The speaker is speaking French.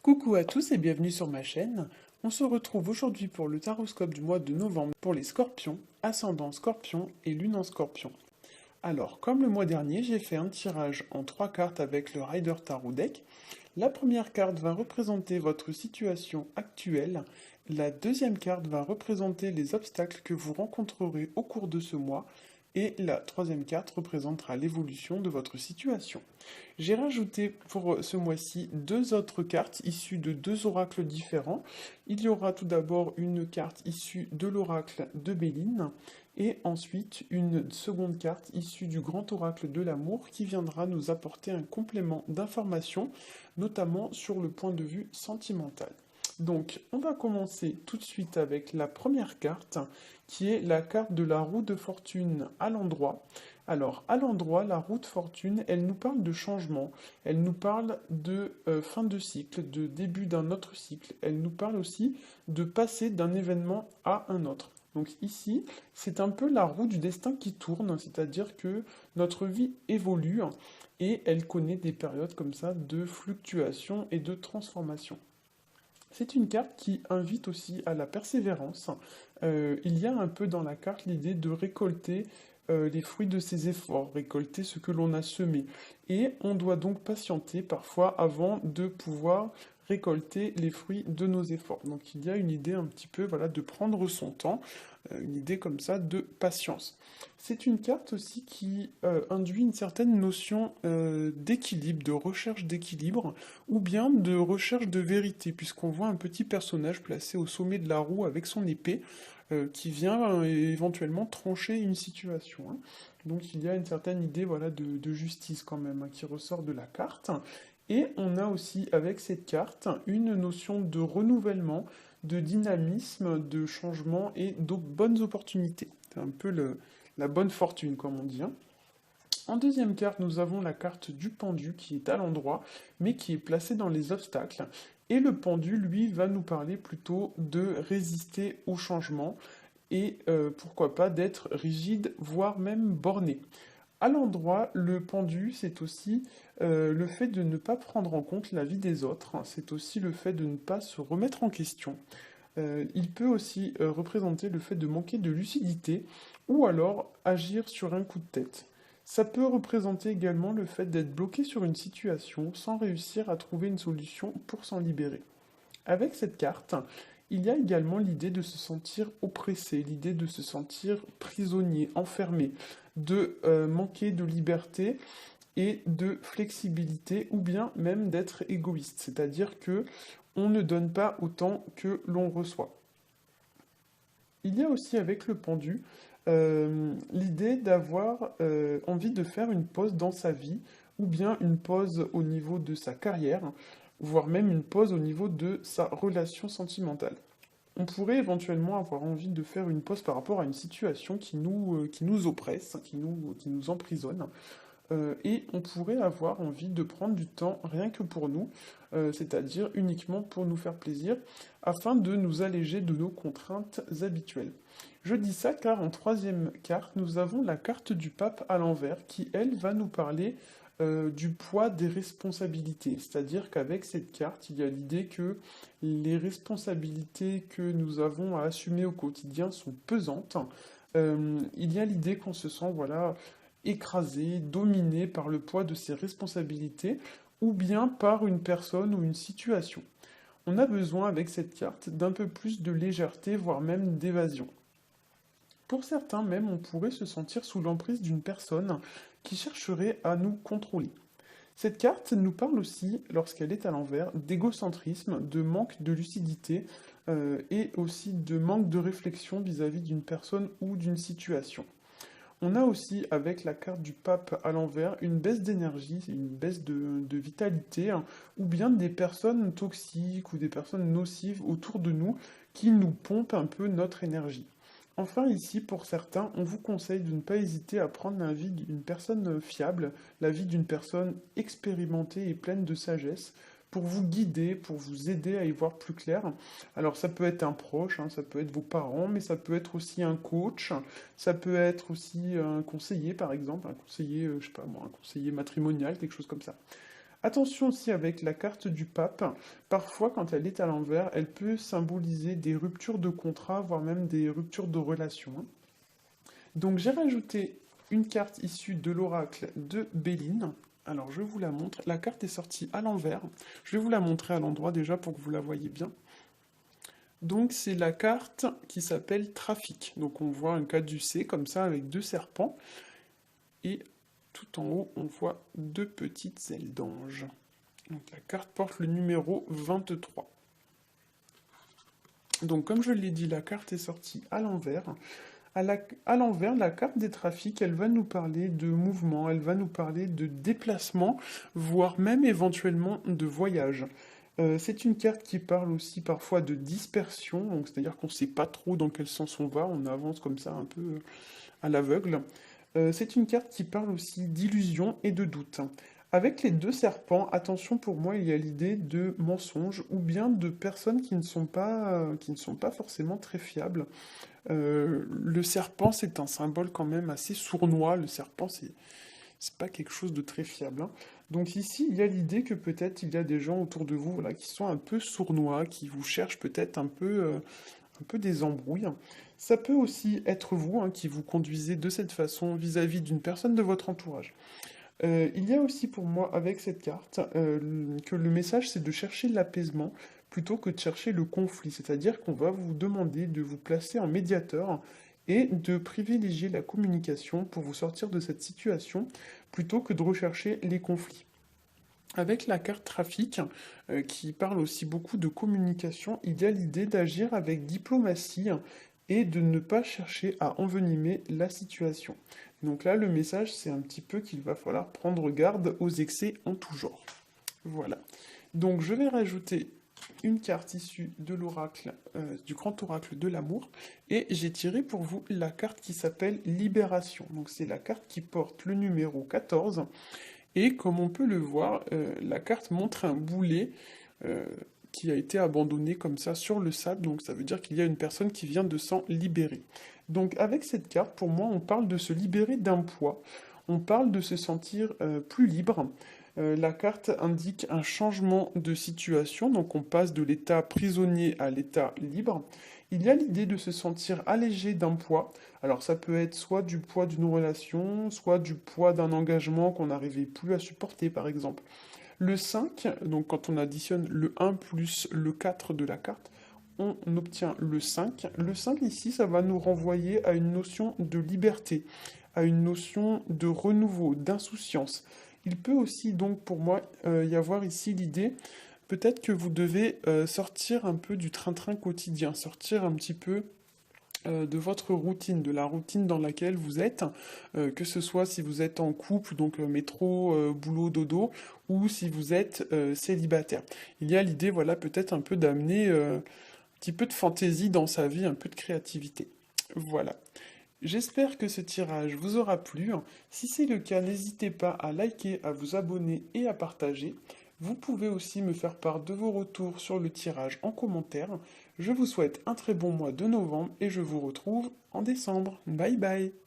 Coucou à tous et bienvenue sur ma chaîne. On se retrouve aujourd'hui pour le taroscope du mois de novembre pour les scorpions, ascendant scorpion et lune en scorpion. Alors, comme le mois dernier, j'ai fait un tirage en 3 cartes avec le Rider Tarot Deck. La première carte va représenter votre situation actuelle. La deuxième carte va représenter les obstacles que vous rencontrerez au cours de ce mois. Et la troisième carte représentera l'évolution de votre situation. J'ai rajouté pour ce mois-ci 2 autres cartes issues de 2 oracles différents. Il y aura tout d'abord une carte issue de l'oracle de Béline et ensuite une seconde carte issue du grand oracle de l'amour qui viendra nous apporter un complément d'informations, notamment sur le point de vue sentimental. Donc, on va commencer tout de suite avec la première carte, qui est la carte de la roue de fortune à l'endroit. Alors, à l'endroit, la roue de fortune, elle nous parle de changement, elle nous parle de fin de cycle, de début d'un autre cycle, elle nous parle aussi de passer d'un événement à un autre. Donc ici, c'est un peu la roue du destin qui tourne, c'est-à-dire que notre vie évolue et elle connaît des périodes comme ça de fluctuation et de transformation. C'est une carte qui invite aussi à la persévérance. Il y a un peu dans la carte l'idée de récolter les fruits de ses efforts, récolter ce que l'on a semé. Et on doit donc patienter parfois avant de pouvoir récolter les fruits de nos efforts. Donc il y a une idée un petit peu voilà, de prendre son temps, une idée comme ça de patience. C'est une carte aussi qui induit une certaine notion d'équilibre, de recherche d'équilibre, ou bien de recherche de vérité, puisqu'on voit un petit personnage placé au sommet de la roue avec son épée, qui vient éventuellement trancher une situation, hein. Donc il y a une certaine idée voilà, de justice quand même hein, qui ressort de la carte. Et on a aussi avec cette carte une notion de renouvellement, de dynamisme, de changement et de bonnes opportunités. C'est un peu la bonne fortune comme on dit, hein. En deuxième carte, nous avons la carte du pendu qui est à l'endroit, mais qui est placée dans les obstacles. Et le pendu, lui, va nous parler plutôt de résister au changement et pourquoi pas d'être rigide, voire même borné. À l'endroit, le pendu, c'est aussi le fait de ne pas prendre en compte la vie des autres, c'est aussi le fait de ne pas se remettre en question. Il peut aussi représenter le fait de manquer de lucidité ou alors agir sur un coup de tête. Ça peut représenter également le fait d'être bloqué sur une situation sans réussir à trouver une solution pour s'en libérer. Avec cette carte, il y a également l'idée de se sentir oppressé, l'idée de se sentir prisonnier, enfermé, de manquer de liberté et de flexibilité ou bien même d'être égoïste, c'est-à-dire que on ne donne pas autant que l'on reçoit. Il y a aussi avec le pendu l'idée d'avoir envie de faire une pause dans sa vie ou bien une pause au niveau de sa carrière, voire même une pause au niveau de sa relation sentimentale. On pourrait éventuellement avoir envie de faire une pause par rapport à une situation qui nous oppresse, qui nous emprisonne. Et on pourrait avoir envie de prendre du temps rien que pour nous, c'est-à-dire uniquement pour nous faire plaisir, afin de nous alléger de nos contraintes habituelles. Je dis ça car en troisième carte, nous avons la carte du pape à l'envers qui, elle, va nous parler du poids des responsabilités. C'est-à-dire qu'avec cette carte, il y a l'idée que les responsabilités que nous avons à assumer au quotidien sont pesantes. Il y a l'idée qu'on se sent, voilà, écrasé, dominé par le poids de ses responsabilités, ou bien par une personne ou une situation. On a besoin avec cette carte d'un peu plus de légèreté, voire même d'évasion. Pour certains même, on pourrait se sentir sous l'emprise d'une personne qui chercherait à nous contrôler. Cette carte nous parle aussi, lorsqu'elle est à l'envers, d'égocentrisme, de manque de lucidité et aussi de manque de réflexion vis-à-vis d'une personne ou d'une situation. On a aussi, avec la carte du pape à l'envers, une baisse d'énergie, une baisse de vitalité, hein, ou bien des personnes toxiques ou des personnes nocives autour de nous qui nous pompent un peu notre énergie. Enfin, ici, pour certains, on vous conseille de ne pas hésiter à prendre l'avis d'une personne fiable, l'avis d'une personne expérimentée et pleine de sagesse, pour vous guider, pour vous aider à y voir plus clair. Alors ça peut être un proche, hein, ça peut être vos parents, mais ça peut être aussi un coach, ça peut être aussi un conseiller par exemple, un conseiller, je sais pas moi, un conseiller matrimonial, quelque chose comme ça. Attention aussi avec la carte du pape, parfois quand elle est à l'envers, elle peut symboliser des ruptures de contrat, voire même des ruptures de relations, hein. Donc j'ai rajouté une carte issue de l'oracle de Béline. Alors je vous la montre. La carte est sortie à l'envers. Je vais vous la montrer à l'endroit déjà pour que vous la voyez bien. Donc c'est la carte qui s'appelle Trafic. Donc on voit un caducée comme ça avec deux serpents. Et tout en haut, on voit deux petites ailes d'ange. Donc la carte porte le numéro 23. Donc comme je l'ai dit, la carte est sortie à l'envers. À l'envers, la carte des trafics, elle va nous parler de mouvement, elle va nous parler de déplacement, voire même éventuellement de voyage. C'est une carte qui parle aussi parfois de dispersion, donc c'est-à-dire qu'on ne sait pas trop dans quel sens on va, on avance comme ça un peu à l'aveugle. C'est une carte qui parle aussi d'illusion et de doute. Avec les deux serpents, attention pour moi, il y a l'idée de mensonges ou bien de personnes qui ne sont pas forcément très fiables. Le serpent, c'est un symbole quand même assez sournois. Le serpent, c'est pas quelque chose de très fiable, hein. Donc ici, il y a l'idée que peut-être il y a des gens autour de vous, voilà, qui sont un peu sournois, qui vous cherchent peut-être un peu des embrouilles. Ça peut aussi être vous, hein, qui vous conduisez de cette façon vis-à-vis d'une personne de votre entourage. Il y a aussi pour moi avec cette carte que le message c'est de chercher l'apaisement plutôt que de chercher le conflit. C'est-à-dire qu'on va vous demander de vous placer en médiateur et de privilégier la communication pour vous sortir de cette situation plutôt que de rechercher les conflits. Avec la carte trafic, qui parle aussi beaucoup de communication, il y a l'idée d'agir avec diplomatie et de ne pas chercher à envenimer la situation. Donc là, le message, c'est un petit peu qu'il va falloir prendre garde aux excès en tout genre. Voilà. Donc je vais rajouter une carte issue de l'oracle, du grand oracle de l'amour, et j'ai tiré pour vous la carte qui s'appelle Libération. Donc c'est la carte qui porte le numéro 14. Et comme on peut le voir, la carte montre un boulet qui a été abandonné comme ça sur le sable, donc ça veut dire qu'il y a une personne qui vient de s'en libérer. Donc avec cette carte, pour moi, on parle de se libérer d'un poids, on parle de se sentir plus libre. La carte indique un changement de situation, donc on passe de l'état prisonnier à l'état libre. Il y a l'idée de se sentir allégé d'un poids. Alors ça peut être soit du poids d'une relation, soit du poids d'un engagement qu'on n'arrivait plus à supporter par exemple. Le 5, donc quand on additionne le 1 plus le 4 de la carte, on obtient le 5. Le 5 ici, ça va nous renvoyer à une notion de liberté, à une notion de renouveau, d'insouciance. Il peut aussi donc pour moi y avoir ici l'idée, peut-être que vous devez sortir un peu du train-train quotidien, sortir un petit peu de votre routine, de la routine dans laquelle vous êtes, que ce soit si vous êtes en couple, donc métro, boulot, dodo, ou si vous êtes célibataire. Il y a l'idée, voilà, peut-être un peu d'amener un petit peu de fantaisie dans sa vie, un peu de créativité. Voilà. J'espère que ce tirage vous aura plu. Si c'est le cas, n'hésitez pas à liker, à vous abonner et à partager. Vous pouvez aussi me faire part de vos retours sur le tirage en commentaire. Je vous souhaite un très bon mois de novembre et je vous retrouve en décembre. Bye bye!